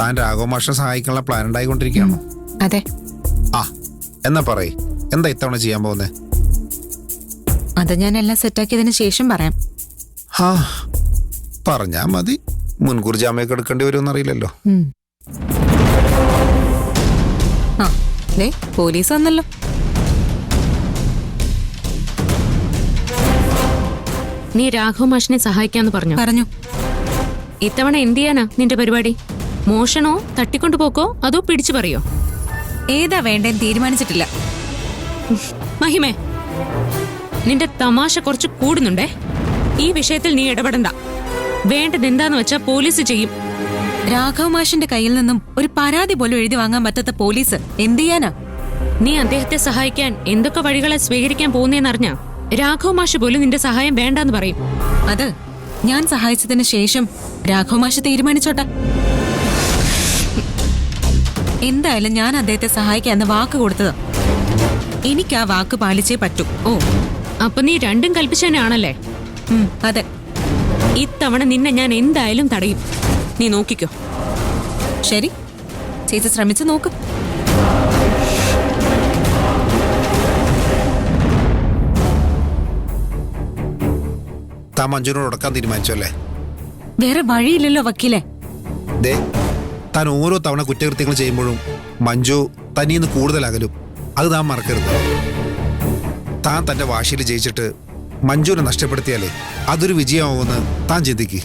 താൻ രാഘവമാഷിനെ സഹായിക്കാനുള്ള പ്ലാൻ ഉണ്ടായിക്കൊണ്ടിരിക്കുകയാണോ? അതെ. ആ എന്നാ പറയ്, എന്താ ഇത്തവണ ചെയ്യാൻ പോകുന്നേ? അത് ഞാൻ എല്ലാം സെറ്റാക്കിയതിന് ശേഷം പറയാം. ആ പറഞ്ഞാ മതി. മുൻകൂർ ജാമ്യമൊക്കെ എടുക്കേണ്ടി വരുമെന്ന് അറിയില്ലല്ലോ. ആ ദേ പോലീസ് വന്നല്ലോ. നീ രാഘവ് മാഷിനെ സഹായിക്കാന്ന് പറഞ്ഞു. ഇത്തവണ എന്ത് ചെയ്യാനാ നിന്റെ പരിപാടി? മോഷണോ, തട്ടിക്കൊണ്ടുപോക്കോ, അതോ പിടിച്ചു പറയോ? ഏതാ വേണ്ടേന്ന് തീരുമാനിച്ചിട്ടില്ല. മഹിമേ, നിന്റെ തമാശ കുറച്ച് കൂടുന്നുണ്ടേ. ഈ വിഷയത്തിൽ നീ ഇടപെടണ്ട. വേണ്ടത് എന്താന്ന് വെച്ചാ പോലീസ് ചെയ്യും. രാഘവ് മാഷിന്റെ കയ്യിൽ നിന്നും ഒരു പരാതി പോലും എഴുതി വാങ്ങാൻ പറ്റാത്ത പോലീസ് എന്ത് ചെയ്യാനാ? നീ അദ്ദേഹത്തെ സഹായിക്കാൻ എന്തൊക്കെ വഴികളെ സ്വീകരിക്കാൻ പോകുന്നേന്നറിഞ്ഞാ രാഘവ് മാഷ് പോലും നിന്റെ സഹായം വേണ്ടാന്ന് പറയും. അത് ഞാൻ സഹായിച്ചതിന് ശേഷം രാഘവ് മാഷ് തീരുമാനിച്ചോട്ടെ. എന്തായാലും ഞാൻ അദ്ദേഹത്തെ സഹായിക്കാന്ന് വാക്ക് കൊടുത്തത്. എനിക്ക് ആ വാക്ക് പാലിച്ചേ പറ്റൂ. ഓ, അപ്പൊ നീ രണ്ടും കൽപ്പിച്ചവനാണല്ലേ? അതെ. ഇത്തവണ നിന്നെ ഞാൻ എന്തായാലും തടയും. നീ നോക്കിക്കോ. ശരി, ചേച്ചി ശ്രമിച്ചു നോക്ക്. താൻ മഞ്ജുവിനോട് ഉടക്കാൻ തീരുമാനിച്ചു അല്ലേ? വേറെ വഴിയില്ലല്ലോ വക്കീലെ. ദേ, താൻ ഓരോ തവണ കുറ്റകൃത്യങ്ങൾ ചെയ്യുമ്പോഴും മഞ്ജു തന്നീന്ന് കൂടുതലകലും. അത് താൻ മറക്കരുത്. താൻ തന്റെ വാശിയിൽ ജയിച്ചിട്ട് മഞ്ജുവിനെ നഷ്ടപ്പെടുത്തിയാലേ അതൊരു വിജയമാവുമെന്ന് താൻ ചിന്തിക്ക്.